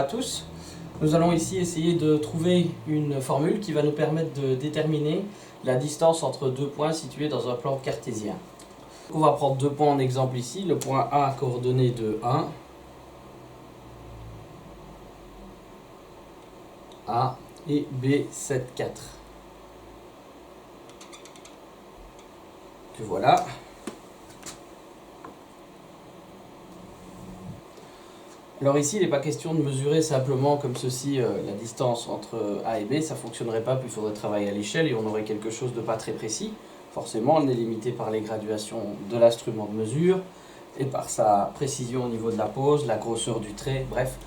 à tous. Nous allons ici essayer de trouver une formule qui va nous permettre de déterminer la distance entre deux points situés dans un plan cartésien. On va prendre deux points en exemple ici, le point A coordonné de 1, A et B 7, 4. Que voilà. Alors ici, il n'est pas question de mesurer simplement comme ceci la distance entre A et B, ça ne fonctionnerait pas, puis il faudrait travailler à l'échelle et on aurait quelque chose de pas très précis. Forcément, on est limité par les graduations de l'instrument de mesure et par sa précision au niveau de la pose, la grosseur du trait, bref.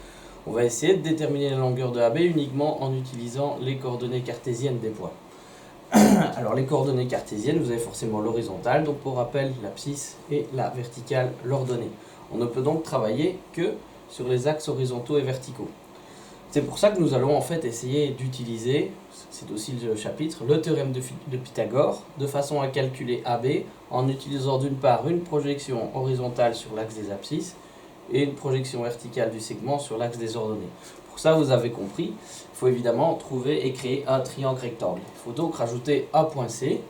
On va essayer de déterminer la longueur de AB uniquement en utilisant les coordonnées cartésiennes des points. Alors les coordonnées cartésiennes, vous avez forcément l'horizontale, donc pour rappel l'abscisse, et la verticale, l'ordonnée. On ne peut donc travailler que sur les axes horizontaux et verticaux. C'est pour ça que nous allons en fait essayer d'utiliser, c'est aussi le chapitre, le théorème de Pythagore, de façon à calculer AB en utilisant d'une part une projection horizontale sur l'axe des abscisses et une projection verticale du segment sur l'axe des ordonnées. Pour ça, vous avez compris, il faut évidemment trouver et créer un triangle rectangle. Il faut donc rajouter un point C.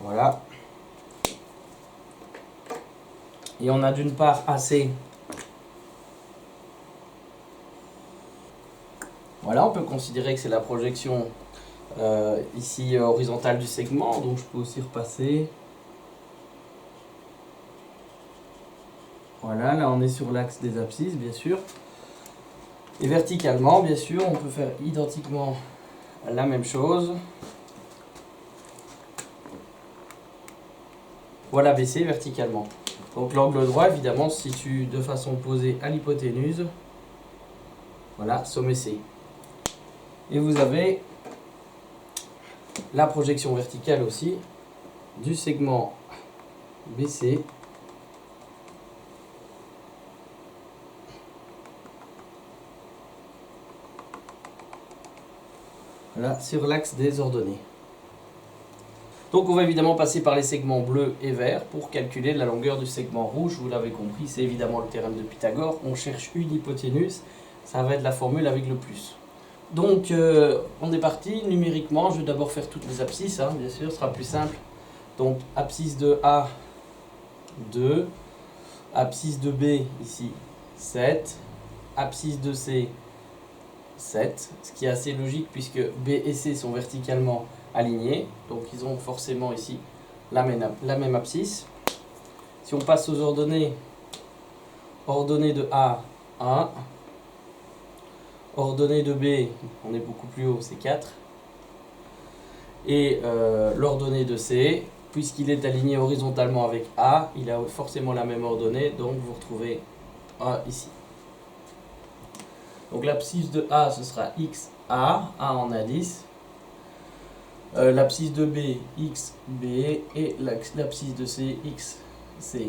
Voilà. Et on a d'une part AC. Voilà, on peut considérer que c'est la projection ici horizontale du segment, donc je peux aussi repasser. Voilà, là on est sur l'axe des abscisses, bien sûr. Et verticalement, bien sûr, on peut faire identiquement la même chose. Voilà, baisser verticalement. Donc l'angle droit, évidemment, se situe de façon opposée à l'hypoténuse. Voilà, sommet C. Et vous avez la projection verticale aussi du segment BC. Voilà, sur l'axe des ordonnées. Donc on va évidemment passer par les segments bleus et verts pour calculer la longueur du segment rouge. Vous l'avez compris, c'est évidemment le théorème de Pythagore. On cherche une hypoténuse, ça va être la formule avec le plus. Donc on est parti numériquement. Je vais d'abord faire toutes les abscisses, bien sûr, ce sera plus simple. Donc abscisse de A, 2. Abscisse de B, ici, 7. Abscisse de C, 7. Ce qui est assez logique puisque B et C sont verticalement alignés. Donc ils ont forcément ici la même abscisse. Si on passe aux ordonnées, ordonnée de A, 1. Ordonnée de B, on est beaucoup plus haut, c'est 4. Et l'ordonnée de C, puisqu'il est aligné horizontalement avec A, il a forcément la même ordonnée, donc vous retrouvez A ici. Donc l'abscisse de A, ce sera XA, A en indice. L'abscisse de B, XB, et l'abscisse de C, XC.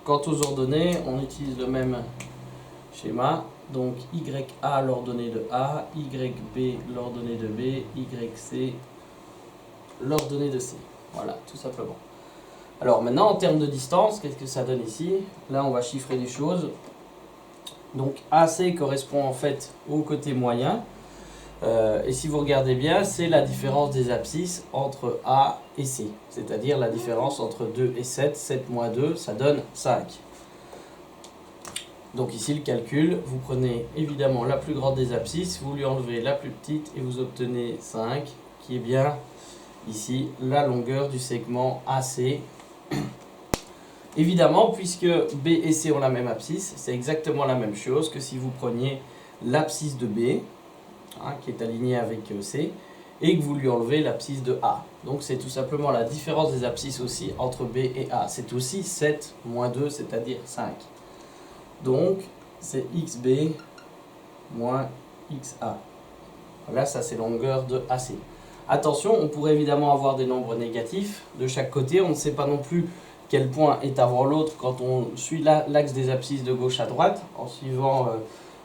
Quant aux ordonnées, on utilise le même schéma. Donc YA l'ordonnée de A, YB l'ordonnée de B, YC l'ordonnée de C. Voilà, tout simplement. Alors maintenant, en termes de distance, qu'est-ce que ça donne ici? Là, on va chiffrer des choses. Donc AC correspond en fait au côté moyen. Et si vous regardez bien, c'est la différence des abscisses entre A et C. C'est-à-dire la différence entre 2 et 7. 7 moins 2, ça donne 5. Donc ici le calcul, vous prenez évidemment la plus grande des abscisses, vous lui enlevez la plus petite et vous obtenez 5, qui est bien ici la longueur du segment AC. Évidemment, puisque B et C ont la même abscisse, c'est exactement la même chose que si vous preniez l'abscisse de B, qui est alignée avec C, et que vous lui enlevez l'abscisse de A. Donc c'est tout simplement la différence des abscisses aussi entre B et A. C'est aussi 7 moins 2, c'est-à-dire 5. Donc, c'est XB moins XA. Voilà, ça c'est longueur de AC. Attention, on pourrait évidemment avoir des nombres négatifs de chaque côté. On ne sait pas non plus quel point est avant l'autre quand on suit l'axe des abscisses de gauche à droite, en suivant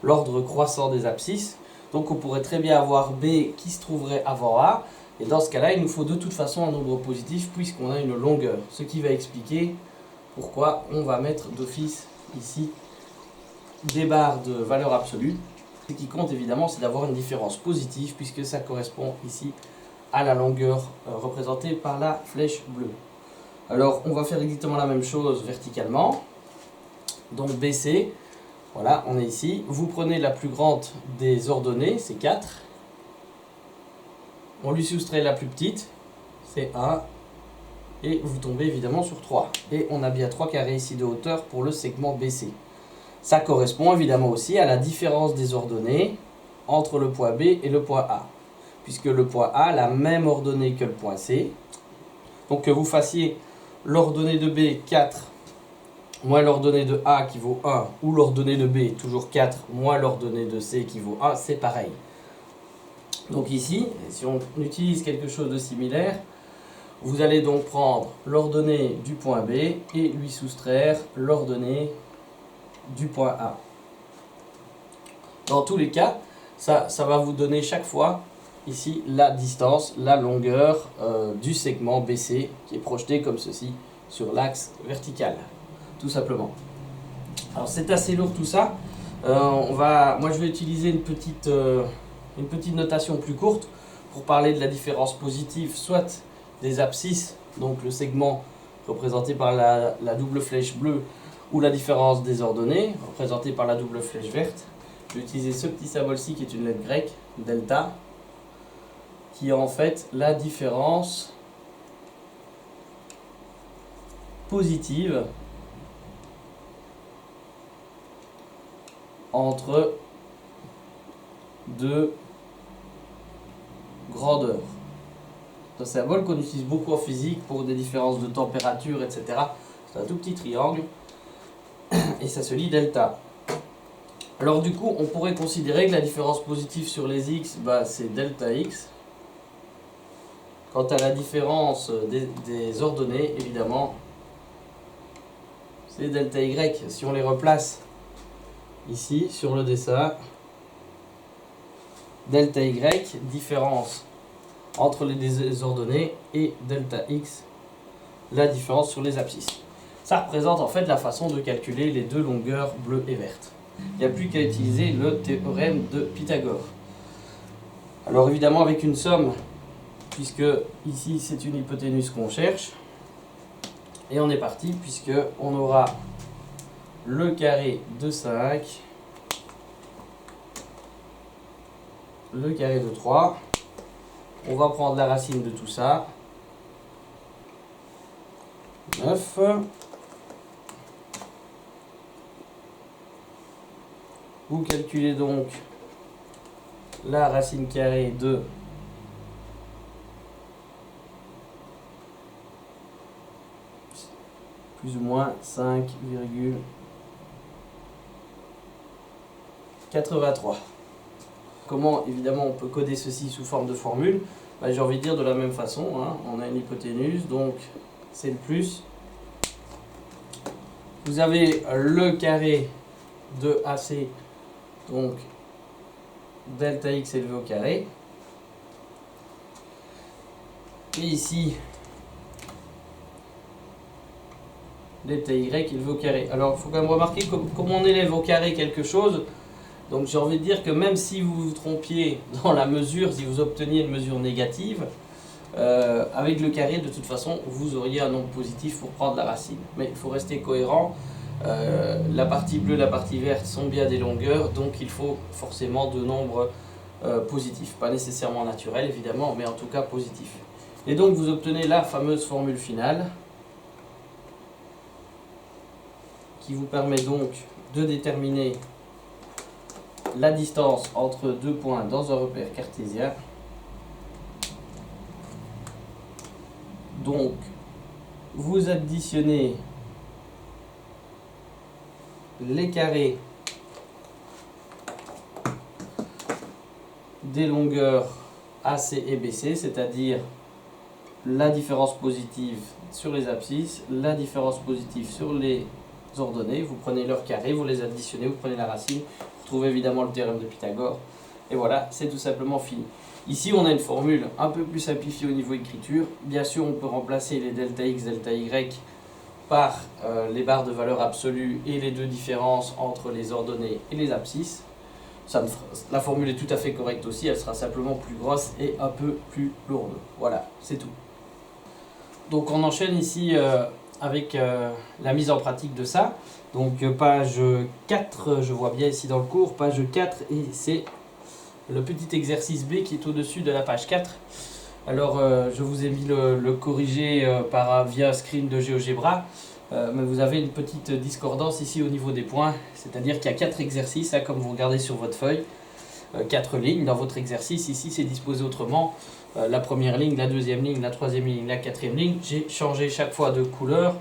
l'ordre croissant des abscisses. Donc on pourrait très bien avoir B qui se trouverait avant A. Et dans ce cas-là, il nous faut de toute façon un nombre positif puisqu'on a une longueur. Ce qui va expliquer pourquoi on va mettre d'office ici des barres de valeur absolue. Ce qui compte évidemment, c'est d'avoir une différence positive puisque ça correspond ici à la longueur représentée par la flèche bleue. Alors on va faire exactement la même chose verticalement. Donc BC, voilà, on est ici. Vous prenez la plus grande des ordonnées, c'est 4. On lui soustrait la plus petite, c'est 1. Et vous tombez évidemment sur 3. Et on a bien 3 carrés ici de hauteur pour le segment BC. Ça correspond évidemment aussi à la différence des ordonnées entre le point B et le point A. Puisque le point A a la même ordonnée que le point C. Donc que vous fassiez l'ordonnée de B 4 moins l'ordonnée de A qui vaut 1, ou l'ordonnée de B toujours 4 moins l'ordonnée de C qui vaut 1, c'est pareil. Donc ici, si on utilise quelque chose de similaire, vous allez donc prendre l'ordonnée du point B et lui soustraire l'ordonnée du point A. Dans tous les cas, ça va vous donner chaque fois ici la distance, la longueur du segment BC qui est projeté comme ceci sur l'axe vertical, tout simplement. Alors c'est assez lourd tout ça. Moi je vais utiliser une petite notation plus courte pour parler de la différence positive, soit des abscisses, donc le segment représenté par la double flèche bleue, ou la différence des ordonnées, représentée par la double flèche verte. Je vais utiliser ce petit symbole-ci qui est une lettre grecque, delta, qui est en fait la différence positive entre deux grandeurs. C'est un symbole qu'on utilise beaucoup en physique pour des différences de température, etc. C'est un tout petit triangle et ça se lit delta. Alors du coup, on pourrait considérer que la différence positive sur les x, c'est delta x. Quant à la différence des ordonnées, évidemment, c'est delta y. Si on les replace ici sur le dessin, delta y, différence entre les ordonnées, et delta x, la différence sur les abscisses. Ça représente en fait la façon de calculer les deux longueurs bleues et vertes. Il n'y a plus qu'à utiliser le théorème de Pythagore. Alors évidemment avec une somme, puisque ici c'est une hypoténuse qu'on cherche, et on est parti puisque on aura le carré de 5, le carré de 3, on va prendre la racine de tout ça, 9, vous calculez donc la racine carrée de plus ou moins 5,83. Comment évidemment on peut coder ceci sous forme de formule? J'ai envie de dire de la même façon, on a une hypoténuse, donc c'est le plus. Vous avez le carré de AC, donc delta x élevé au carré. Et ici, delta y élevé au carré. Alors il faut quand même remarquer comment on élève au carré quelque chose. Donc j'ai envie de dire que même si vous vous trompiez dans la mesure, si vous obteniez une mesure négative, avec le carré de toute façon vous auriez un nombre positif pour prendre la racine. Mais il faut rester cohérent, la partie bleue, la partie verte sont bien des longueurs, donc il faut forcément de nombres positifs. Pas nécessairement naturels évidemment, mais en tout cas positifs. Et donc vous obtenez la fameuse formule finale, qui vous permet donc de déterminer la distance entre deux points dans un repère cartésien. Donc, vous additionnez les carrés des longueurs AC et BC, c'est-à-dire la différence positive sur les abscisses, la différence positive sur les ordonnées. Vous prenez leurs carrés, vous les additionnez, vous prenez la racine. Vous trouvez évidemment le théorème de Pythagore. Et voilà, c'est tout simplement fini. Ici, on a une formule un peu plus simplifiée au niveau écriture. Bien sûr, on peut remplacer les delta x, delta y par les barres de valeur absolue et les deux différences entre les ordonnées et les abscisses. La formule est tout à fait correcte aussi, elle sera simplement plus grosse et un peu plus lourde. Voilà, c'est tout. Donc on enchaîne ici avec la mise en pratique de ça. Donc page 4, je vois bien ici dans le cours, page 4, et c'est le petit exercice B qui est au-dessus de la page 4. Alors je vous ai mis le corrigé via un screen de GeoGebra, mais vous avez une petite discordance ici au niveau des points, c'est-à-dire qu'il y a 4 exercices, comme vous regardez sur votre feuille, 4 lignes dans votre exercice. Ici c'est disposé autrement, la première ligne, la deuxième ligne, la troisième ligne, la quatrième ligne. J'ai changé chaque fois de couleur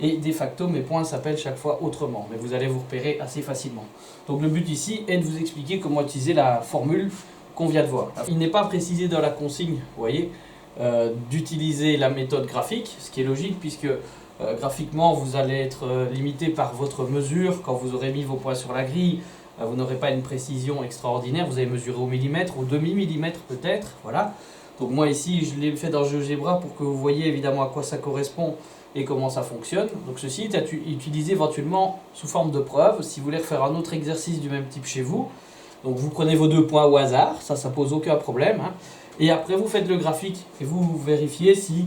et de facto mes points s'appellent chaque fois autrement, mais vous allez vous repérer assez facilement. Donc le but ici est de vous expliquer comment utiliser la formule qu'on vient de voir. Il n'est pas précisé dans la consigne, vous voyez, d'utiliser la méthode graphique, ce qui est logique puisque graphiquement vous allez être limité par votre mesure. Quand vous aurez mis vos points sur la grille, vous n'aurez pas une précision extraordinaire, vous allez mesurer au millimètre, au demi-millimètre peut-être, voilà. Donc moi ici je l'ai fait dans GeoGebra pour que vous voyez évidemment à quoi ça correspond et comment ça fonctionne. Donc ceci est utilisé éventuellement sous forme de preuve si vous voulez refaire un autre exercice du même type chez vous. Donc vous prenez vos 2 points au hasard, ça pose aucun problème, hein. Et après vous faites le graphique et vous vérifiez si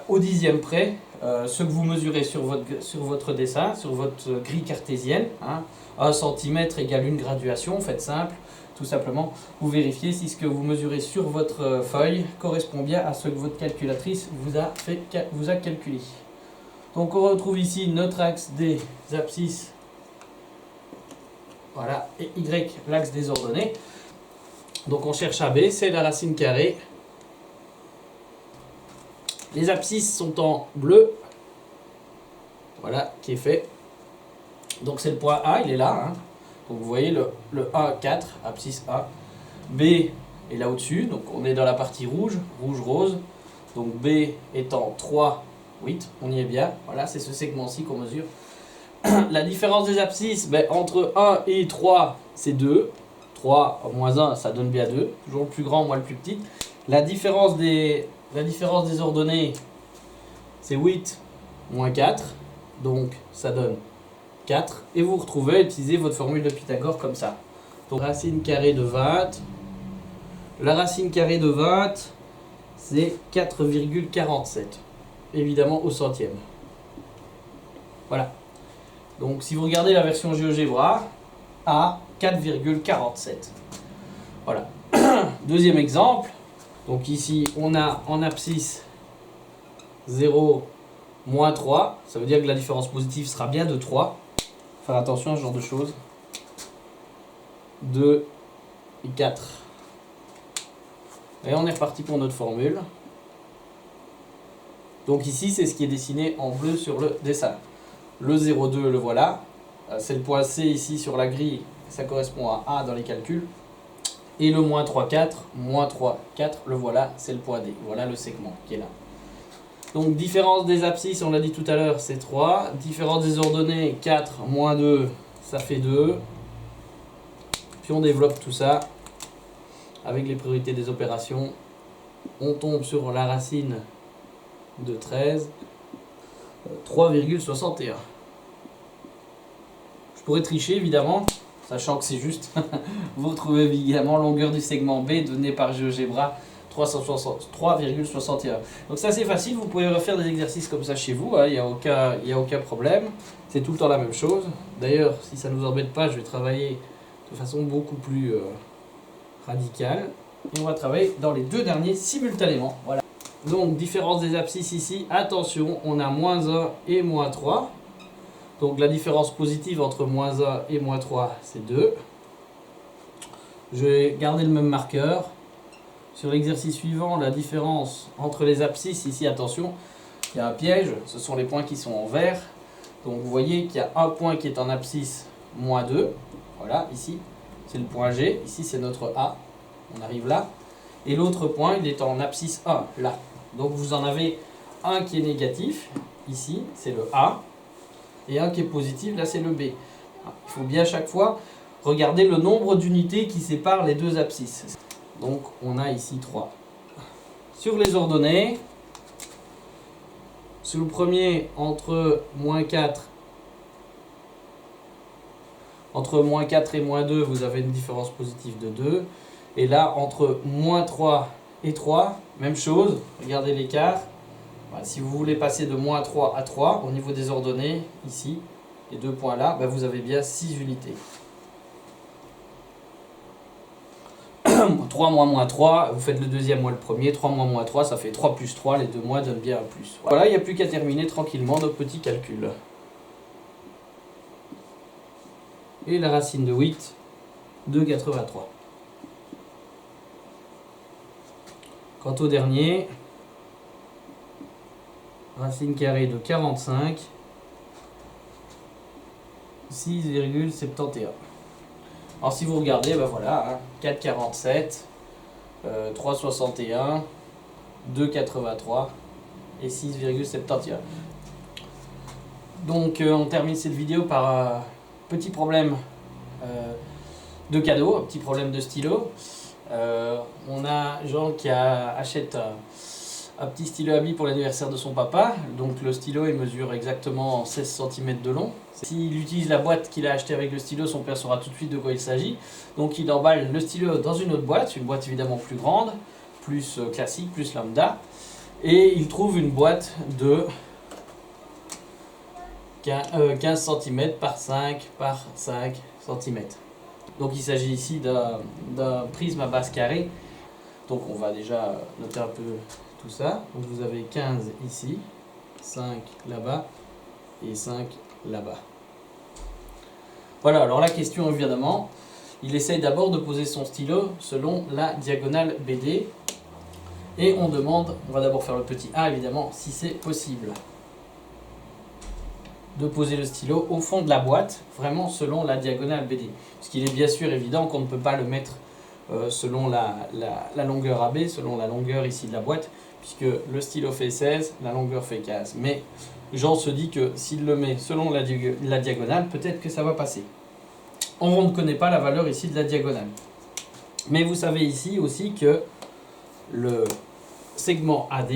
au dixième près, ce que vous mesurez sur votre dessin, sur votre grille cartésienne, hein, 1 cm égale une graduation, faites simple, tout simplement, vous vérifiez si ce que vous mesurez sur votre feuille correspond bien à ce que votre calculatrice vous a calculé. Donc on retrouve ici notre axe des abscisses, voilà, et Y l'axe des ordonnées. Donc on cherche AB, c'est la racine carrée. Les abscisses sont en bleu, voilà, qui est fait. Donc c'est le point A, il est là, hein. Donc vous voyez le A, 4, abscisse A. B est là au-dessus, donc on est dans la partie rouge, rouge-rose. Donc B étant 3, 8, on y est bien. Voilà, c'est ce segment-ci qu'on mesure. La différence des abscisses, entre 1 et 3, c'est 2. 3 moins 1, ça donne bien 2. Toujours le plus grand, moins le plus petit. La différence des ordonnées, c'est 8 moins 4. Donc ça donne 4. Et vous retrouvez, utilisez votre formule de Pythagore comme ça. Donc racine carrée de 20. La racine carrée de 20, c'est 4,47. Évidemment au centième. Voilà. Donc si vous regardez la version GeoGebra, à 4,47. Voilà. Deuxième exemple. Donc ici, on a en abscisse 0, moins 3. Ça veut dire que la différence positive sera bien de 3. Faire attention à ce genre de choses. 2 et 4. Et on est reparti pour notre formule. Donc ici, c'est ce qui est dessiné en bleu sur le dessin. Le 0,2, le voilà. C'est le point C ici sur la grille. Ça correspond à A dans les calculs. Et le moins 3,4, moins 3,4, le voilà, c'est le point D. Voilà le segment qui est là. Donc différence des abscisses, on l'a dit tout à l'heure, c'est 3. Différence des ordonnées, 4 moins 2, ça fait 2. Puis on développe tout ça avec les priorités des opérations. On tombe sur la racine de 13, 3,61. Je pourrais tricher évidemment, sachant que c'est juste. Vous retrouvez évidemment longueur du segment B donné par GeoGebra 3,61. Donc c'est assez facile, vous pouvez refaire des exercices comme ça chez vous, hein, il n'y a aucun problème. C'est tout le temps la même chose. D'ailleurs, si ça ne nous embête pas, je vais travailler de façon beaucoup plus radicale. Et on va travailler dans les deux derniers simultanément. Voilà. Donc différence des abscisses ici, attention, on a moins 1 et moins 3. Donc la différence positive entre moins 1 et moins 3, c'est 2. Je vais garder le même marqueur. Sur l'exercice suivant, la différence entre les abscisses, ici, attention, il y a un piège, ce sont les points qui sont en vert. Donc vous voyez qu'il y a un point qui est en abscisse moins 2. Voilà, ici, c'est le point G. Ici, c'est notre A. On arrive là. Et l'autre point, il est en abscisse 1, là. Donc vous en avez un qui est négatif, ici, c'est le A. Et un qui est positif, là c'est le B. Il faut bien à chaque fois regarder le nombre d'unités qui séparent les deux abscisses. Donc on a ici 3. Sur les ordonnées, Sous le premier, entre moins 4 et moins 2, vous avez une différence positive de 2. Et là, entre moins 3 et 3, même chose, regardez l'écart. Voilà, si vous voulez passer de moins 3 à 3, au niveau des ordonnées, ici, les deux points là, ben vous avez bien 6 unités. 3 moins moins 3, vous faites le deuxième moins le premier, 3 moins moins 3, ça fait 3 plus 3, les deux moins donnent bien un plus. Voilà, il n'y a plus qu'à terminer tranquillement nos petits calculs. Et la racine de 8, 2,83. Quant au dernier, racine carrée de 45, 6,71. Alors si vous regardez, ben voilà, 4,47, 3,61, 2,83 et 6,71. Donc on termine cette vidéo par un petit problème de cadeau, un petit problème de stylo. On a Jean qui achète un petit stylo à billes pour l'anniversaire de son papa. Donc le stylo il mesure exactement 16 cm de long. S'il utilise la boîte qu'il a achetée avec le stylo, son père saura tout de suite de quoi il s'agit. Donc il emballe le stylo dans une autre boîte, une boîte évidemment plus grande, plus classique, plus lambda. Et il trouve une boîte de 15 cm par 5 par 5 cm. Donc il s'agit ici d'un prisme à base carrée. Donc on va déjà noter un peu tout ça. Donc vous avez 15 ici, 5 là-bas et 5 là-bas. Voilà, alors la question évidemment, il essaye d'abord de poser son stylo selon la diagonale BD. Et on demande, on va d'abord faire le petit A évidemment, si c'est possible de poser le stylo au fond de la boîte, vraiment selon la diagonale BD. Parce qu'il est bien sûr évident qu'on ne peut pas le mettre selon la longueur AB, selon la longueur ici de la boîte, puisque le stylo fait 16, la longueur fait 15. Mais Jean se dit que s'il le met selon la diagonale, peut-être que ça va passer. On ne connaît pas la valeur ici de la diagonale. Mais vous savez ici aussi que le segment AD,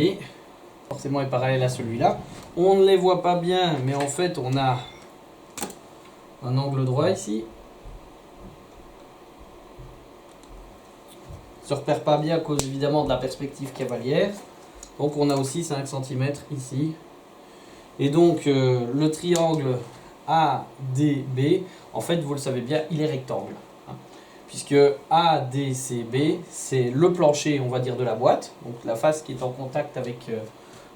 forcément est parallèle à celui-là. On ne les voit pas bien, mais en fait on a un angle droit ici. Ne se repère pas bien à cause évidemment de la perspective cavalière. Donc on a aussi 5 cm ici. Et donc le triangle ADB, en fait vous le savez bien, il est rectangle. Puisque ADCB, c'est le plancher, on va dire, de la boîte. Donc la face qui est en contact avec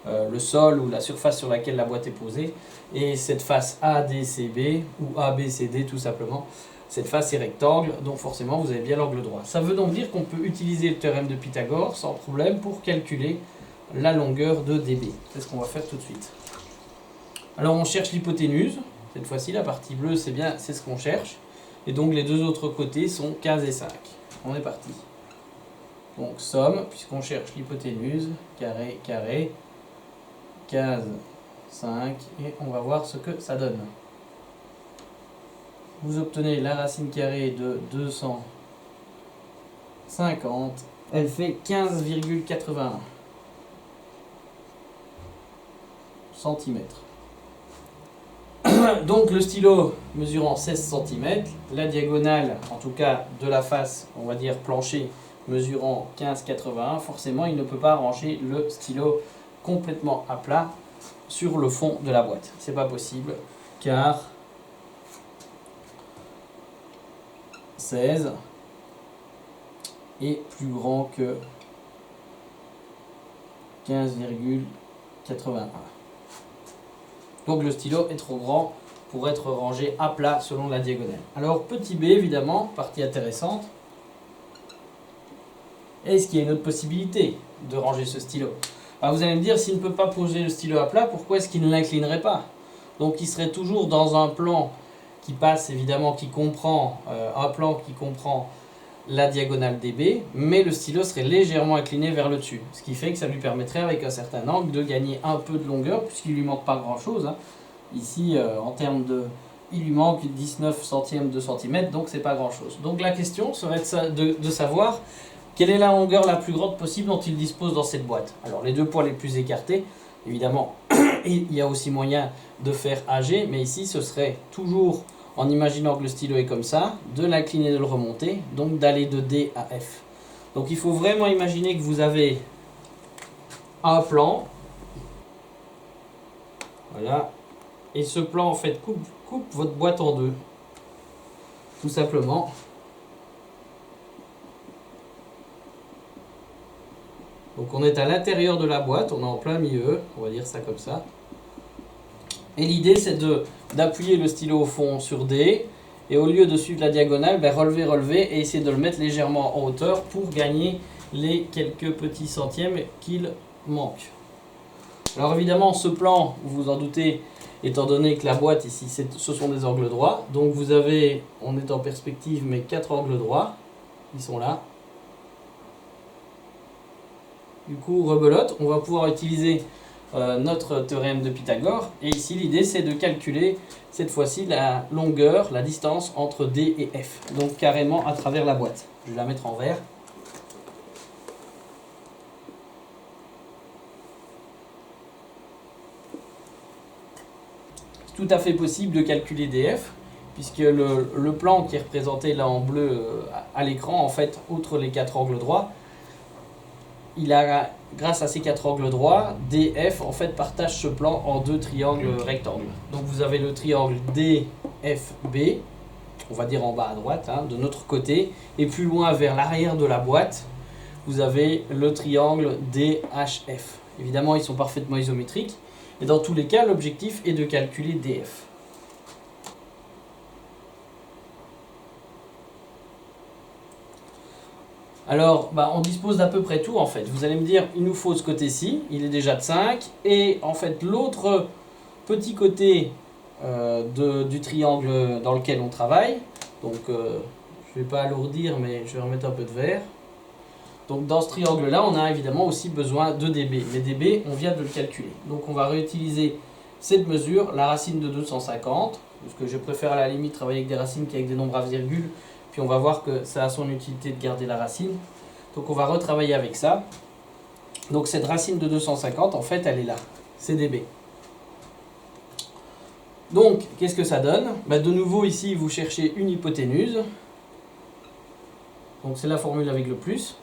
le sol ou la surface sur laquelle la boîte est posée. Et cette face ADCB ou ABCD tout simplement, cette face est rectangle, donc forcément vous avez bien l'angle droit. Ça veut donc dire qu'on peut utiliser le théorème de Pythagore sans problème pour calculer la longueur de DB. C'est ce qu'on va faire tout de suite. Alors on cherche l'hypoténuse. Cette fois-ci la partie bleue c'est ce qu'on cherche. Et donc les deux autres côtés sont 15 et 5. On est parti. Donc somme, puisqu'on cherche l'hypoténuse, carré, carré, 15, 5, et on va voir ce que ça donne. Vous obtenez la racine carrée de 250, elle fait 15,81 cm. Donc le stylo mesurant 16 cm, la diagonale, en tout cas de la face, on va dire plancher, mesurant 15,81, forcément il ne peut pas ranger le stylo complètement à plat sur le fond de la boîte. C'est pas possible, car 16 est plus grand que 15,81. Donc le stylo est trop grand pour être rangé à plat selon la diagonale. Alors petit b évidemment, partie intéressante. Est-ce qu'il y a une autre possibilité de ranger ce stylo? Alors vous allez me dire, s'il ne peut pas poser le stylo à plat, pourquoi est-ce qu'il ne l'inclinerait pas? Donc il serait toujours dans un plan qui passe évidemment, qui comprend la diagonale DB, mais le stylo serait légèrement incliné vers le dessus, ce qui fait que ça lui permettrait avec un certain angle de gagner un peu de longueur, puisqu'il lui manque pas grand chose, hein. Ici en termes de, il lui manque 19 centièmes de centimètre, donc c'est pas grand chose. Donc la question serait de savoir quelle est la longueur la plus grande possible dont il dispose dans cette boîte. Alors les deux points les plus écartés, évidemment Et il y a aussi moyen de faire AG, mais ici ce serait toujours, en imaginant que le stylo est comme ça, de l'incliner et de le remonter, donc d'aller de D à F. Donc il faut vraiment imaginer que vous avez un plan, voilà, et ce plan en fait coupe votre boîte en deux, tout simplement. Donc on est à l'intérieur de la boîte, on est en plein milieu, on va dire ça comme ça. Et l'idée c'est d'appuyer le stylo au fond sur D, et au lieu de suivre la diagonale, relever et essayer de le mettre légèrement en hauteur pour gagner les quelques petits centièmes qu'il manque. Alors évidemment ce plan, vous vous en doutez, étant donné que la boîte ici ce sont des angles droits, donc vous avez, on est en perspective, mais 4 angles droits, ils sont là. Du coup, rebelote, on va pouvoir utiliser notre théorème de Pythagore. Et ici, l'idée, c'est de calculer, cette fois-ci, la longueur, la distance entre D et F. Donc, carrément à travers la boîte. Je vais la mettre en vert. C'est tout à fait possible de calculer DF, puisque le plan qui est représenté là en bleu à l'écran, en fait, outre les 4 angles droits, il a, grâce à ces 4 angles droits, DF en fait partage ce plan en 2 triangles rectangles. Donc vous avez le triangle DFB, on va dire en bas à droite, hein, de notre côté, et plus loin vers l'arrière de la boîte, vous avez le triangle DHF. Évidemment, ils sont parfaitement isométriques, et dans tous les cas, l'objectif est de calculer DF. Alors, on dispose d'à peu près tout en fait. Vous allez me dire, il nous faut ce côté-ci, il est déjà de 5. Et en fait, l'autre petit côté du triangle dans lequel on travaille, donc je ne vais pas alourdir, mais je vais remettre un peu de vert. Donc dans ce triangle-là, on a évidemment aussi besoin de dB. Mais dB, on vient de le calculer. Donc on va réutiliser cette mesure, la racine de 250, parce que je préfère à la limite travailler avec des racines qu'avec des nombres à virgule. Puis on va voir que ça a son utilité de garder la racine. Donc on va retravailler avec ça. Donc cette racine de 250, en fait, elle est là. C'est dB. Donc, qu'est-ce que ça donne? De nouveau, ici, vous cherchez une hypoténuse. Donc c'est la formule avec le plus.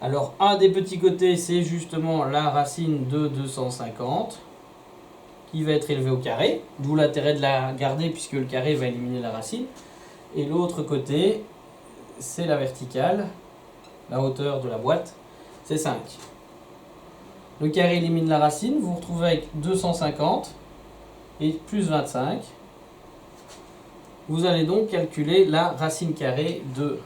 Alors, un des petits côtés, c'est justement la racine de 250, qui va être élevée au carré. D'où l'intérêt de la garder, puisque le carré va éliminer la racine. Et l'autre côté, c'est la verticale, la hauteur de la boîte, c'est 5. Le carré élimine la racine, vous vous retrouvez avec 250 et plus 25. Vous allez donc calculer la racine carrée de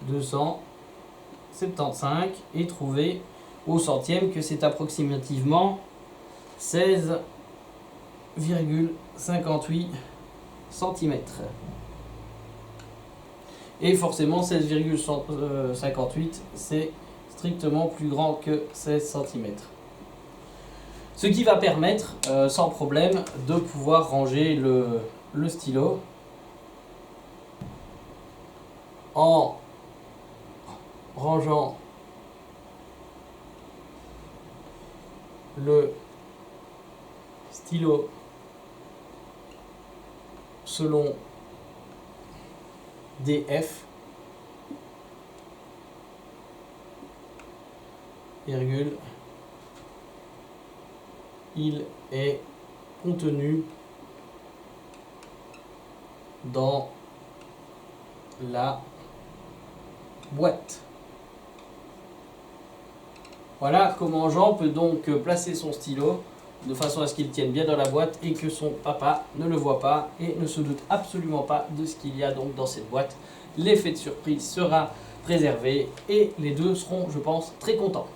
275 et trouver au centième que c'est approximativement 16,58 cm. Et forcément 16,58 c'est strictement plus grand que 16 cm. Ce qui va permettre sans problème de pouvoir ranger le stylo en rangeant le stylo selon DF, virgule, il est contenu dans la boîte. Voilà comment Jean peut donc placer son stylo de façon à ce qu'il tienne bien dans la boîte et que son papa ne le voit pas et ne se doute absolument pas de ce qu'il y a donc dans cette boîte. L'effet de surprise sera préservé et les deux seront, je pense, très contents.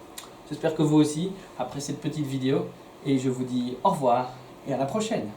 J'espère que vous aussi, après cette petite vidéo, et je vous dis au revoir et à la prochaine.